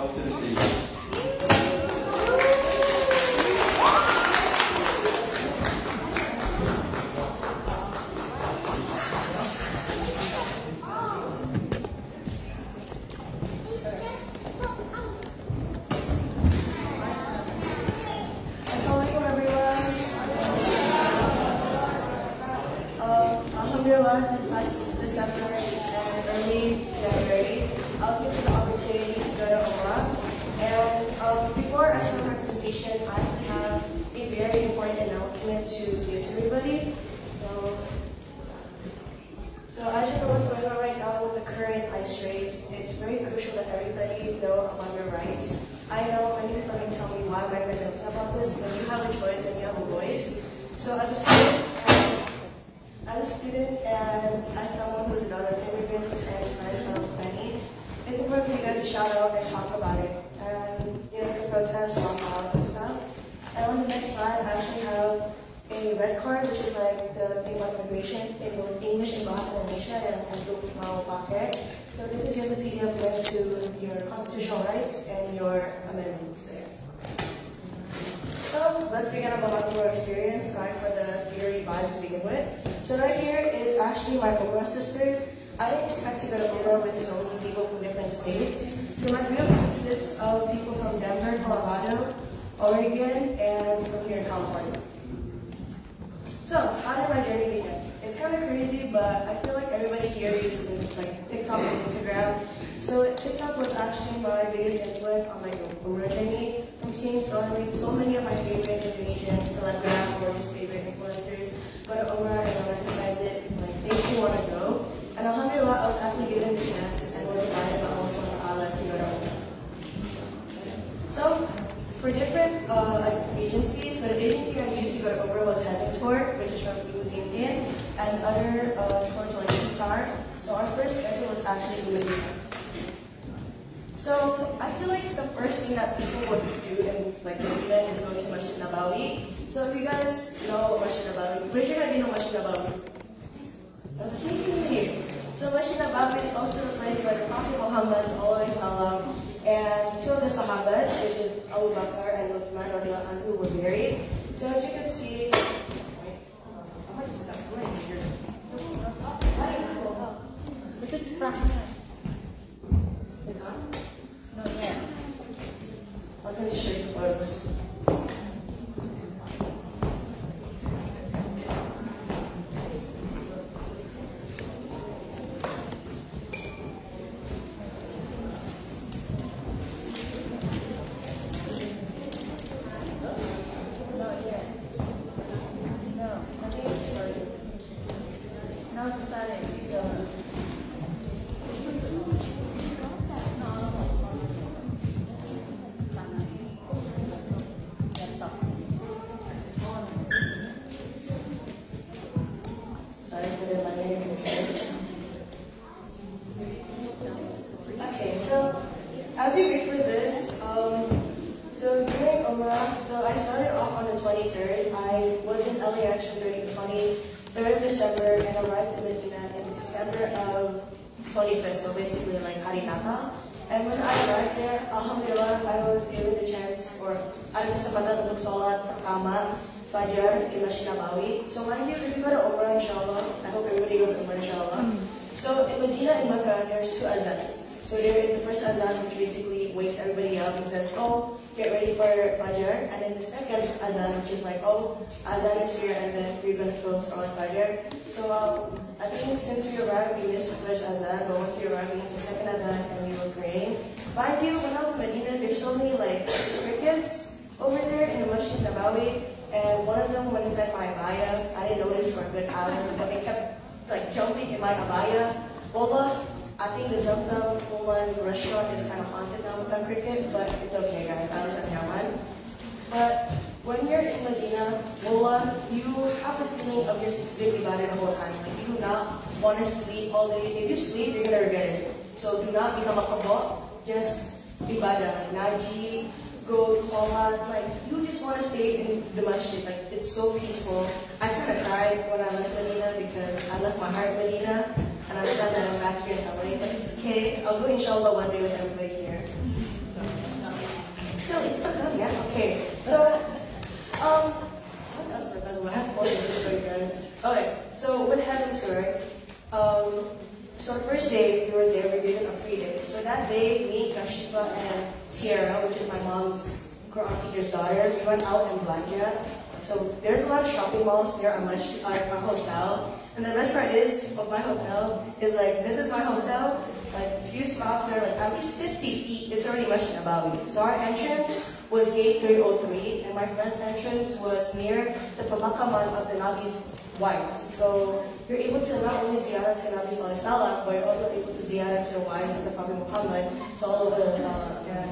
Up to the stage. Assalamualaikum everyone. Alhamdulillah, this past December and early January, I'll give you the opportunity to go to Umrah. And before I start my presentation, I have a very important announcement to give to everybody. So as you know what's going on right now with the current ICE raids, it's very crucial that everybody know about your rights. I know many people can tell me why am I presenting about this, but you have a choice and you have a voice. So as a student and as someone who's a daughter of immigrants and friends of many, it's important for you guys to shout out and talk about it. And you know, protest, walk out and stuff. And on the next slide, I actually have a red card, which is like the thing about immigration in both English and Bahasa Indonesia, and mau pakai. So this is just a PDF link to your constitutional rights and your amendments there. So let's begin about your experience. Sorry for the theory vibes to begin with. So right here is actually my Umrah sisters. I didn't expect to go to Umrah with so many people from different states. So my group consists of people from Denver, Colorado, Oregon, and from here in California. So, how did my journey begin? It's kind of crazy, but I feel like everybody here uses like TikTok and Instagram. So TikTok was actually my biggest influence on my Umrah journey. From seeing so many of my favorite Indonesian celebrities or just favorite influencers go to Umrah and romanticize it, like makes you want to go. And alhamdulillah, I was actually given the chance and was invited by Allah SWT to go to Umrah. So, for different agencies, so the agency I used to go to Umrah was Heaven Tour, which is from Indian, and other tours like SAR. So our first schedule was actually Medina. So I feel like the first thing that people would do in like Medina is go to Masjid Nabawi. So if you guys know Masjid Nabawi, raise your hand if you know Masjid Nabawi. Okay. So Masjid Nabawi is also the place where the Prophet Muhammad ﷺ and two of the Sahabas, which is Abu Bakr and Uthman radhiyallahu anhu, were buried. So as you can see, Not yet. I'll tell you straight photos. Not yet. No. I think it's started. No, it's started. Sorry for the minor confusions. Okay, so as you wait for this, so during Umrah, so I started off on the 23rd. I was in LAX from the 23rd of December and arrived in Medina in December of 25th, so basically like Hari Natal. And when I arrived there, alhamdulillah, I was given the chance, or ada kesempatan untuk sholat pertama Fajar in Masjid Nabawi. So mind you, if you go to Umrah, inshallah, I hope everybody goes to Umrah, inshallah. So in Medina and Mecca, there's two azans. So there is the first azan, which basically wakes everybody up and says, oh, get ready for Fajr. And then the second azan, which is like, oh, azan is here, and then we're going to close Salat Fajr. So I think since we arrived, we missed the first azan, but once we arrived, we had the second azan, and we were praying. Mind you, when I was in Medina, there's so many like crickets over there in the Masjid Nabawi, and one of them went inside my abaya. I didn't notice for a good hour, but it kept like jumping in my abaya. Wallah, I think the Zamzam Fulan restaurant is kind of haunted now with that cricket, but it's okay, guys. I was at Yaman. But when you're in Medina, wallah, you have the feeling of just doing ibadah the whole time. Like you do not want to sleep all day. If you sleep, you're gonna regret it. So do not become a kabot. Just ibadah, naji, go salat. Like you just want to stay in the masjid. Like it's so peaceful. I kind of cried when I left Medina because I left my heart in Medina. And I'm sad that I'm back here in LA, but it's okay. I'll go inshallah one day with everybody here. So. Shifa and Sierra, which is my mom's Quran teacher's daughter. We went out in Blanja. So there's a lot of shopping malls near our hotel. And the best part is, of my hotel, is like, this is my hotel. Like, a few stops are like at least 50 feet. It's already Masjid Nabawi. So our entrance was gate 303, and my friend's entrance was near the pemakaman of the Nabi's wives. So you're able to not only ziyarah to Nabi Sallallahu Alaihi Wasallam, but you're also able to ziyarah to the wives of the Prophet Muhammad Sallallahu Alaihi Wasallam. And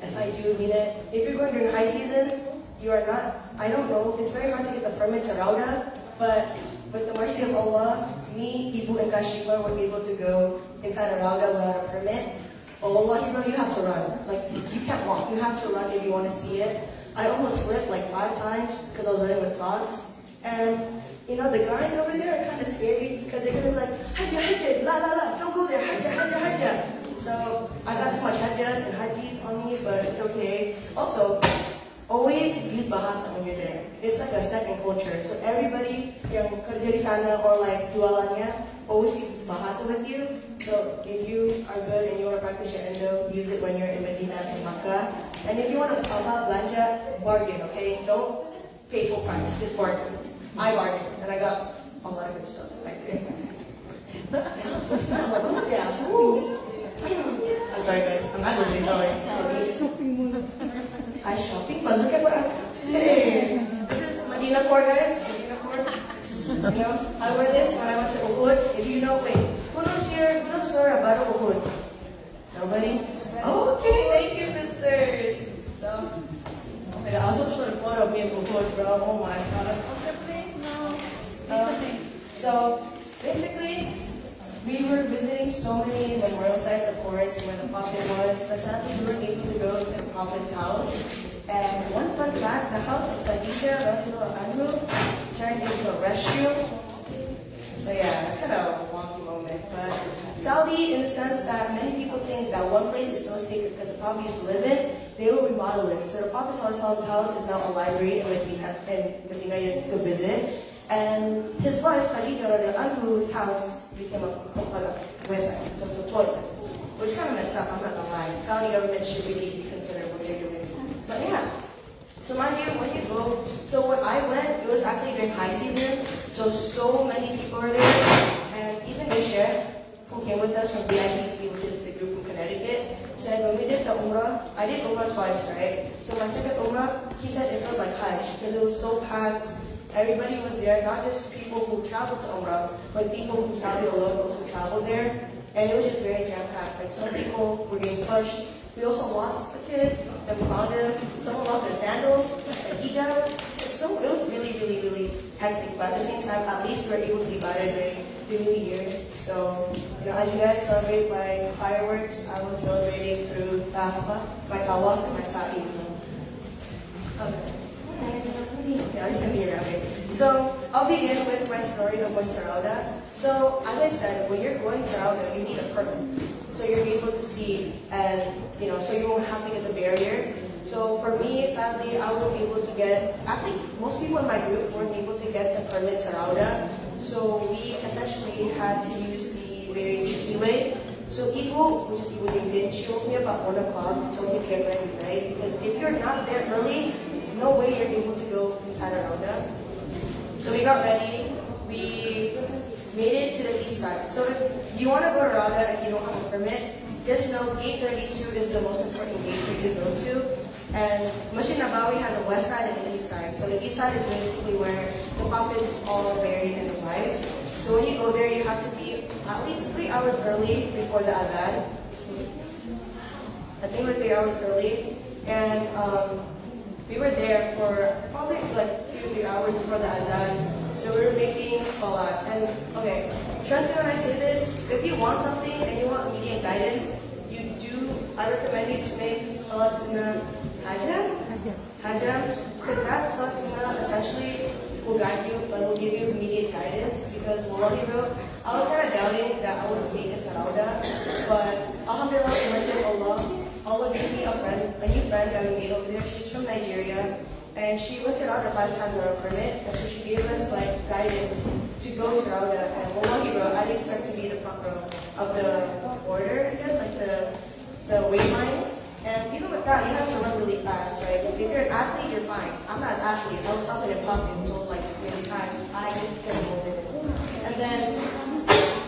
if I do mean it, if you're going during high season, you are not, I don't know, it's very hard to get the permit to Rauda, but with the mercy of Allah, me, Ibu, and Kashifa were able to go inside a Rauda without a permit. Oh, wallahi, bro, you have to run. Like, you can't walk. You have to run if you want to see it. I almost slipped like 5 times because I was running with socks. And, you know, the guys over there are kind of scary because they're going to be like, Hajjah, Hajjah, la, la, la, don't go there, Hajjah, Hajjah, Hajjah. So, I got too much Hajjahs and Hajjis on me, but it's okay. Also, always use Bahasa when you're there. It's like a second culture. So everybody yang kerja di sana or like jualannya always use Bahasa with you. So if you are good and you want to practice your Indo, use it when you're in Medina and Makkah. And if you want to belanja, bargain, okay? Don't pay full price, just bargain. I bargained and I got a lot of good stuff. Like, I'm sorry guys, I'm really sorry. I shopping, but look at what I got today. This is Medina Core, guys. Medina Core. You know, I wear this when I went to Uhud. If you know, wait, who knows the story about Uhud? Nobody? Oh, okay, thank you, sisters. So, I also showed a photo of me in Uhud, bro. Oh my god. Okay, please, no. So, basically, we were visiting so many memorial sites, of course, where the Prophet was, but sadly we were able to go to the Prophet's house. And one fun fact, the house of Khadija radiallahu anhu turned into a restroom. So yeah, it's kind of a wonky moment. But Saudi, in the sense that many people think that one place is so sacred because the Prophet used to live in, they will remodel it. So the Prophet's house is now a library in Medina you could visit. And his wife, Khadija radiallahu anhu's house became a website, so it's a toilet. Which kind of messed up, I'm not gonna lie. Saudi government should really consider what they're doing. But yeah. So mind you, when you go, so when I went, it was actually during high season, so many people were there. And even the chef who came with us from BICC, which is the group from Connecticut, said when we did the Umrah, I did Umrah twice, right? So my second Umrah, he said it felt like Hajj, because it was so packed. Everybody was there, not just people who traveled to Umrah, but people from Saudi alone also traveled there. And it was just very jam-packed. Like some people were getting pushed. We also lost a kid, then we found him. Someone lost their sandal, a hijab. So it was really hectic. But at the same time, at least we were able to be better during the new year. So, you know, as you guys celebrate by fireworks, I was celebrating through my tawaf and my sa'i. Okay. Okay, I'll just continue rapping. So, I'll begin with my story of going to Rauda. So, as I said, when you're going to Rauda, you need a permit. So you're able to see, and, you know, so you won't have to get the barrier. So for me, sadly, I wasn't able to get, actually, most people in my group weren't able to get the permit to Rauda. So we essentially had to use the very tricky way. So Ibu, which is Ibu Dingbin, she woke me up at 1 o'clock and told me to get ready, right? Because if you're not there early, no way you're able to go inside a Rauda. So we got ready, we made it to the east side. So if you want to go to Rauda and you don't have a permit, just know gate 32 is the most important gate for you to go to. And Masjid Nabawi has a west side and an east side. So the east side is basically where the prophets all are buried in their wives. So when you go there, you have to be at least 3 hours early before the adhan. I think we're 3 hours early. And we were there for probably like 3 hours before the azan. So we were making salat. And okay, trust me when I say this, if you want something and you want immediate guidance, I recommend you to make salat sunnah hajam, because that salat sunnah essentially will guide you, will give you immediate guidance. Because wallahi bro, I was kind of doubting that I would make it to Rauda, but alhamdulillah, with the mercy of Allah gave me a new friend that we made over there. She's from Nigeria, and she went to Rauda 5 times without a permit, and so she gave us like guidance to go to Rauda. And wallahi bro, I didn't expect to be in the front row of the order, I guess, like the the weight line. And even with that, you have to run really fast, right? If you're an athlete, you're fine. I'm not an athlete. I was huffing and puffing, so like really fast. I just couldn't hold it. And then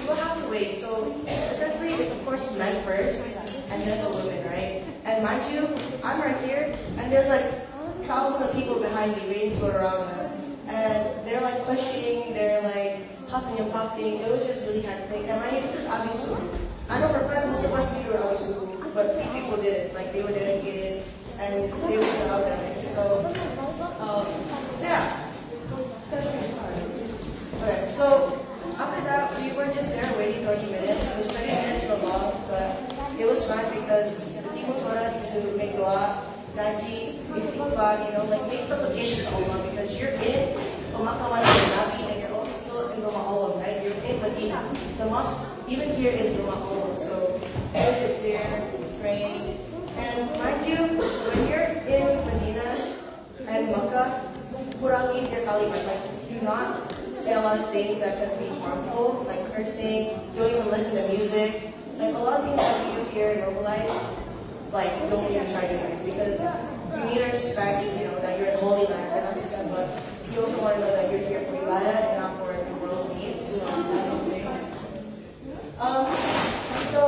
you have to wait. So essentially, it's of course men first, and then the women, right? And mind you, I'm right here, and there's like thousands of people behind me waiting to go around them. And they're like pushing, they're like huffing and puffing. It was just really hectic. And mind you, this is Abisu. I know for a fact most of us knew Abisu. But these people didn't. Like, they were dedicated, and they were so organized. So yeah. Okay, so after that, we were just there waiting 30 minutes. It was 30 minutes for long, but it was fine because the people told us to make dua, naji, istighfar, you know, like make supplications to Allah because you're in pemakaman Nabi and you're also still in Rumah Allah, right? You're in Medina. The mosque, even here, is Rumah Allah. So we're just there praying. And mind you, when you're in Medina and Makkah, kurangin your kalimat. Like, do not say a lot of things that could be harmful, like cursing. Don't even listen to music. Like, a lot of things that we do here normalize, like, don't even try to do it because you need to respect, you know, that you're in Holy Land, as I said, but you also want to know that you're here for ibadah and not for the world needs. So that's something. So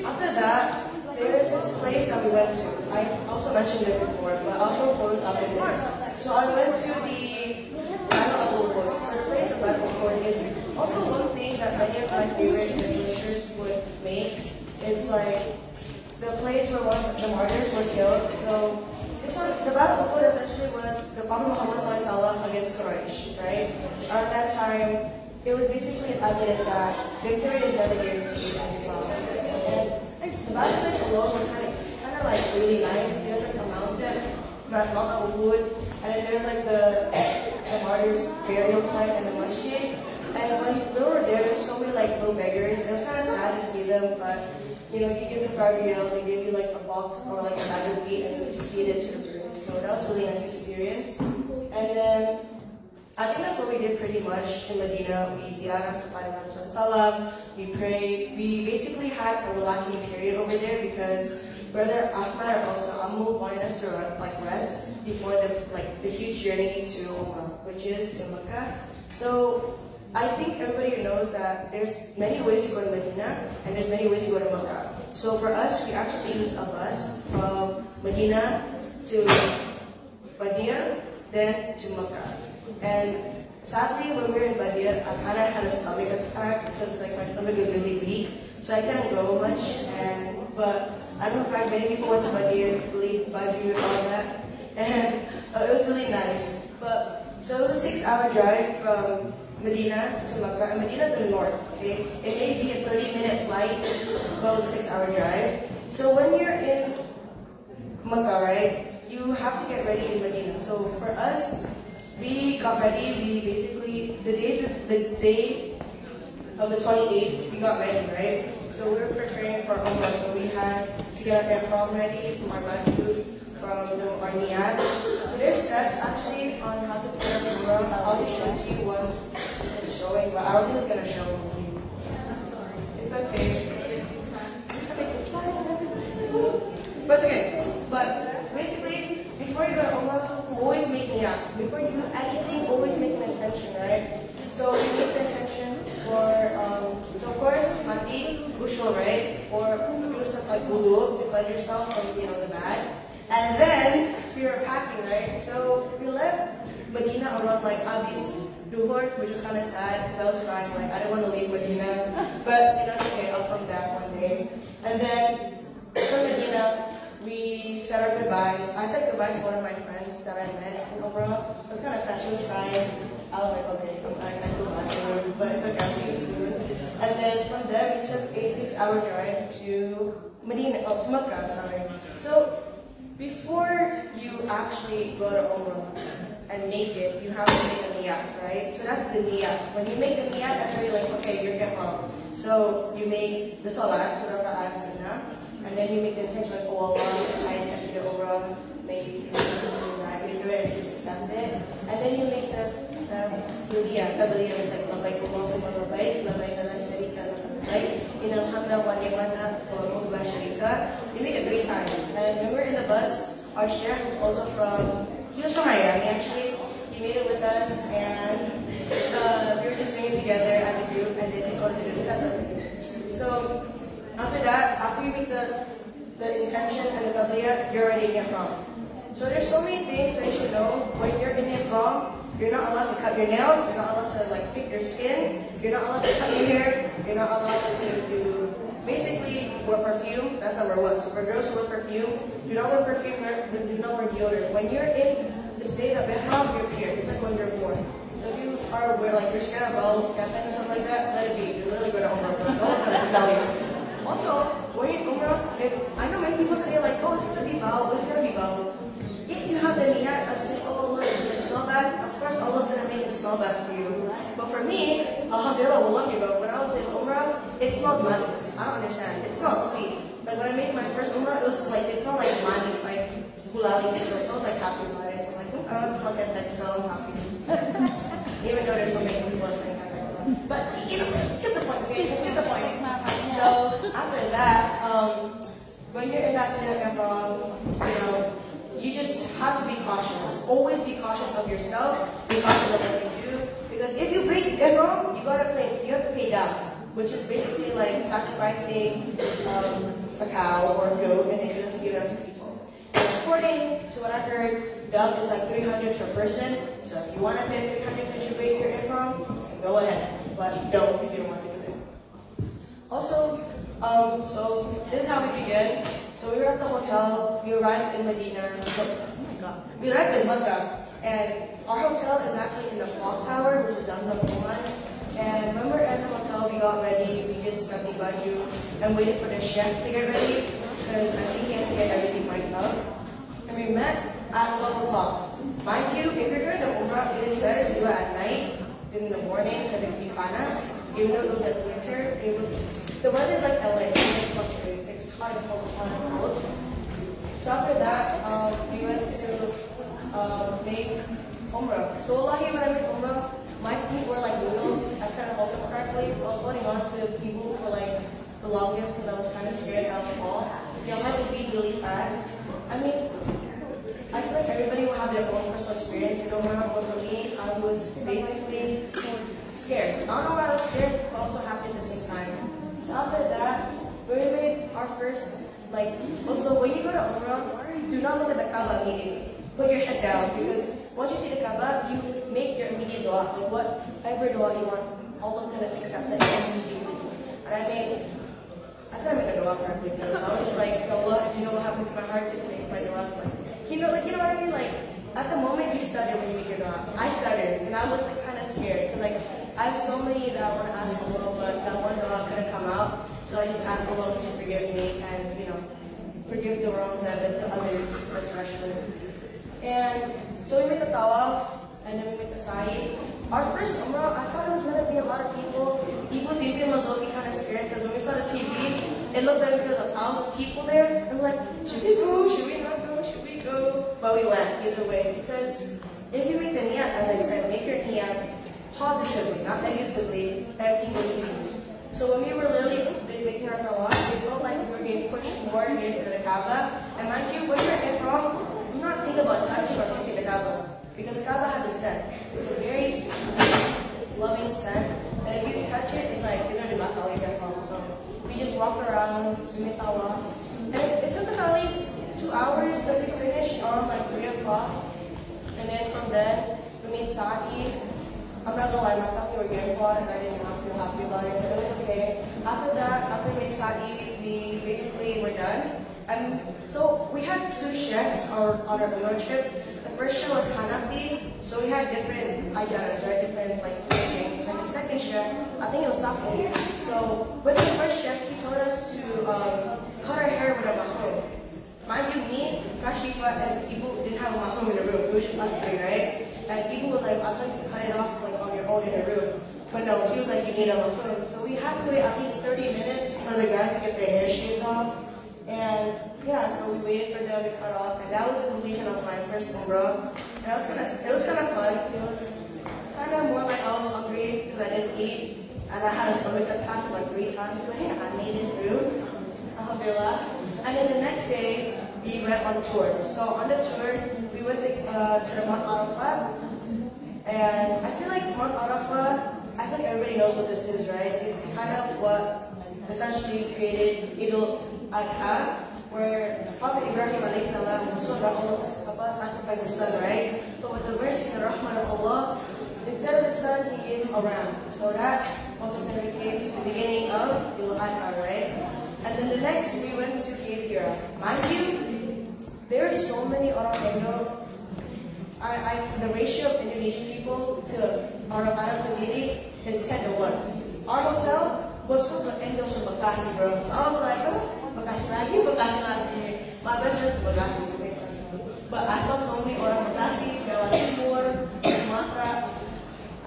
after that, there's this place that we went to. I also mentioned it before, but I'll show photos after this. So I went to the Battle of Uhud. So the place of Battle of Uhud is also one thing that many of my favorite influencers would make. It's like the place where one of the martyrs were killed. So this one, the Battle of Uhud essentially was the Prophet Muhammad SAW against Quraysh, right? At that time, it was basically evident that victory is never guaranteed in Islam. And the battle place alone was kind of like really nice. There's like a mountain, Mount Uhud, and then there's like the martyrs' burial site and the masjid. And when we were there, there's so many like little beggars. It was kind of sad to see them, but you know, you give them 5 riyal, they give you like a box or like a bag of meat, and you just feed it to the birds. So that was a really nice experience. And then I think that's what we did pretty much in Medina. We ziyarah kepada Nabi Sallam, we prayed. We basically had a relaxing period over there because Brother Ahmad or also Amul wanted us to like rest before the huge journey to Umrah, which is to Mecca. So I think everybody knows that there's many ways to go to Medina and there's many ways to go to Mecca. So for us, we actually used a bus from Medina to Badir, then to Mecca. And sadly, when we were in Badir, I kind of had a stomach attack because like my stomach was really weak, so I couldn't go much. But I know for many people went to Badir, believe Badir and all that, and it was really nice. But so it was a 6-hour drive from Medina to Mecca, and Medina to the north. Okay, it may be a 30-minute flight, but it was a 6-hour drive. So when you're in Mecca, right, you have to get ready in Medina. So for us, we got ready. We basically the day of the 28th, we got ready, right? So we were preparing for Umrah. So we had to get our ihram ready, our baju, from our niyat. So there's steps actually on how to prepare for Umrah. I'll just show it to you once it's showing, but I don't think it's gonna show you. Sorry, it's okay. But it's okay. But basically, before you go to Umrah, always make niyat. Before you do anything, always make an intention, right? So you make the intention for, so of course, mandi, ghusl, right? Or do something like wudu to cleanse yourself from, you know, the bad. And then we were packing, right? So we left Medina around like Abis Duhur, which was kind of sad because I was crying, like I didn't want to leave Medina. But you know, it's okay, I'll come back one day. And then from Medina, we said our goodbyes. I said goodbye to one of my friends that I met in Umrah. It was kind of sad. She was crying. I was like, okay, I feel bad for her, but it's okay, I'll see you soon. And then from there, we took a 6-hour drive to Medina, to Mecca, sorry. So before you actually go to Umrah and make it, you have to make a niyat, right? So that's the niyat. When you make the niyat, that's where you're like, okay, you're ihram. So you make the salat, so raka'at sunnah. And then you make the intention like, oh Allah, I intend to get Umrah, may please do it and please accept it. And then you make the talbiyah. Talbiyah is like, labbaik Allahumma labbaik, labbaik la sharika laka labbaik, innal hamda wa ni'mata wa mulku la sharika. You nice. And when we were in the bus, our sheikh was also he was from Miami actually. He made it with us, and we were just doing it together as a group, and then he told us to do it separately. So after that, after you make the intention and the tabliyah, you're already in ihram. So there's so many things that you should know. When you're in ihram, you're not allowed to cut your nails, you're not allowed to like pick your skin, you're not allowed to cut your hair, you're not allowed to basically wear perfume. That's number one. So for girls who wear perfume, do not wear perfume, do not wear deodorant. When you're in the state of ihram, you're pure. It's like when you're born. So if you are like you're scared of Captain or something like that, let it be. You're really good at Umrah. Don't let it smell you. Also, when you're in Umrah, I know many people say like, oh, it's gonna be foul, it's gonna be foul. If you have the niyat of saying, oh look, it's gonna smell bad, of course Allah's gonna make it smell bad for you. But for me, alhamdulillah, wallahi, bro, when I was in Umrah, it smelled manis. I don't understand. It smelled sweet. Like when I made my first Umrah, it smelled like manis, like gulali. So I was like happy about it. So I'm like, I don't smell that, so I'm happy. Even though there's so many people smelling that. But you know, let's get the point, okay? Let's get the point. So after that, when you're in that state of ihram, you know, you just have to be cautious. Always be cautious of yourself. Be cautious of what you do. Because if you break ihram, you have to pay down, which is basically like sacrificing a cow or a goat, and then you have to give it out to people. And according to what I heard, dub is like 300 per person. So if you want to pay 300 because you break your ihram, go ahead. But don't if you don't want to do it. Also, so this is how we begin. So we were at the hotel, we arrived in Medina, oh my god, we arrived in Mecca, and our hotel is actually in the clock tower, which is Zamzam 1. And when we were at the hotel, we got ready, we just got the baju, and waited for the chef to get ready, because I think he had to get everything right up. And we met at 12 o'clock. Mind you, if you're doing the Umrah, it is better to do it at night than in the morning, because it can be panas. Even though it was at winter, the weather is like LA, so it fluctuates. It's hot and cold, So after that, we went to make Umrah. So wallahi, when I made Umrah, my feet were like noodles. I couldn't hold them correctly. I was holding on to people for like the longest because I was kind of scared I would fall. You know, I had to beat really fast. I mean, I feel like everybody will have their own personal experience in Umrah, but for me, I was basically scared. I don't know why I was scared, but also happy at the same time. So after that, we made our first, also when you go to Umrah, do not look at the Kaaba immediately. Put your head down, because once you see the Kaaba, you make your immediate dua. Like whatever dua you want, Allah's going to accept it immediately. And I couldn't make a dua correctly too, so I was just like, Allah, you know what happened to my heart, just make my dua. You know what I mean? Like, at the moment you stutter when you make your dua. I stuttered, and I was like kind of scared, because like, I have so many that I want to ask Allah, but that one dua couldn't come out. So I just asked Allah to forgive me and, you know, forgive the wrongs that I did to others, especially. And so we made the tawaf, and then we made the sa'i. Our first Umrah, I thought it was going to be a lot of people. People didn't be kind of scared, because when we saw the TV, it looked like there was 1,000 people there. And we're like, should we go? Should we not go? Should we go? But we went either way, because if you make the niyat, as I said, make your niyat positively, not negatively, everything was easy. So when we were literally making our tawaf, we felt like we were getting pushed more near to the Kaaba. And mind you, when you're in ihram, do not think about touching or kissing the Kaaba, because the Kaaba has a scent. It's a very loving scent, and if you touch it, it's like it's already black all your ihram. So we just walked around, we made tawaf, and it took us at least 2 hours, but we finished around like 3 o'clock. And then from there, we made sa'i. I'm not gonna lie, I thought we were getting caught and I didn't feel happy about it, but it was okay. After that, after we made sa'i, we basically were done. And so we had 2 sheikhs on our Umrah trip. The first sheikh was Hanafi, so we had different ajaras, right? Different teachings. And the second sheikh, I think it was Safi. So with the first sheikh, he told us to cut our hair with a mahrum. Mind you, me, Kashifa, and Ibu didn't have a mahrum in the room. It was just us 3, right? And Ibu was like, I thought you could cut it off like on your own in the room. But no, he was like, you need a mahrum. So we had to wait at least 30 minutes for the guys to get their hair shaved off. And yeah, so we waited for them to cut off, and that was the completion of my first Umrah. And it was kind of fun. It was kind of more like I was hungry because I didn't eat, and I had a stomach attack like 3 times. But hey, I made it through. Alhamdulillah. And then the next day, we went on a tour. So on the tour, we went to the Mount Arafat, and I feel like Mount Arafat, I think everybody knows what this is, right? It's kind of what essentially created Idul Adha, where Prophet Ibrahim alayhi salam sacrificed his son, right? But with the mercy and the rahmah of Allah, instead of the son, he gave him a ram. So that also indicates the beginning of Idul Adha, right? And then the next, we went to Cave Hira. Mind you, there are so many orang Indo. The ratio of Indonesian people to orang Arab sendiri is 10 to 1. Our hotel was full of Indo from Bekasi, bro. So I was like, oh, Bekasi lagi. My best friend from Bekasi, so it makes sense. But I saw so many orang Bekasi, Jawa Timur, Sumatera.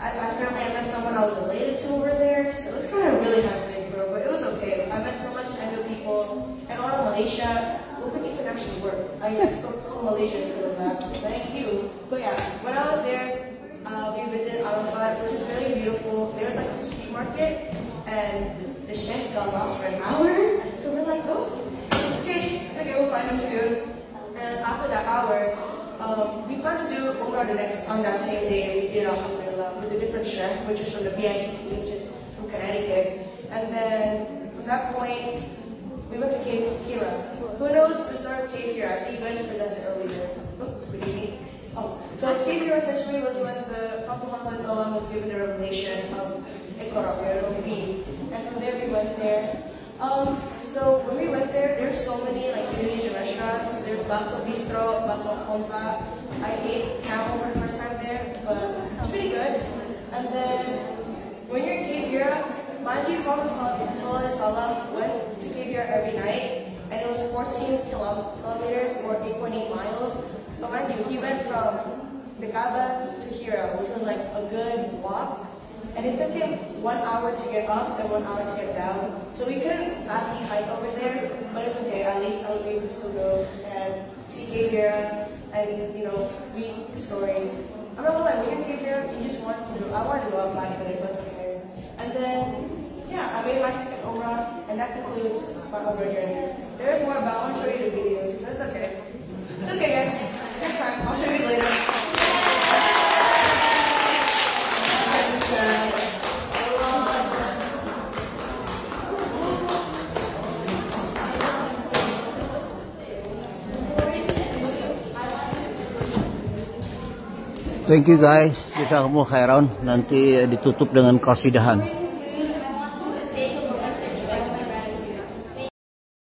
I met someone I was related to over there, so it was kind of really happening, bro. But it was okay. I met so much Indo people, and all of Malaysia. It could actually work. I spoke from Malaysia because of that. Thank you. But yeah, when I was there, we visited Arafat, which is really beautiful. There was like a street market, and the chef got lost for an hour. So we're like, oh, okay, we'll find him soon. And after that hour, we plan to do Umrah on that same day. We did Alhamdulillah with a different chef, which is from the BICC, which is from Connecticut. And then from that point, we went to Cave Hira. Who knows the story of Cave Hira? I think you guys presented earlier. So Cave Hira essentially was when the Prophet Muhammad was given the revelation of Iqra, read. And from there we went there. So when we went there, there's so many like Indonesian restaurants. There's Bakso Bistro, Bakso Konta. I ate camel for the first time there, but it's pretty good. And then when you're in Cave Hira, mind you, Prophet ﷺ went to Cave Hira every night, and it was 14 kilometers or 8.8 miles. But mind you, he went from the Kaaba to Hira, which was like a good walk, and it took him 1 hour to get up and 1 hour to get down. So we couldn't sadly hike over there, but it's okay. At least I was able to still go and see Cave Hira and read stories. I'm not gonna lie, when you're in Cave Hira, you just want to do. I wanted to go up back, but it wasn't okay. And then. Yeah, I made my second Umrah, and that concludes my Umrah journey. There's more, but I want to show you the videos. That's okay. It's okay, guys. Next time, I'll show you later. Thank you guys. Jazakumullah khairan. Nanti ditutup dengan qasidahan.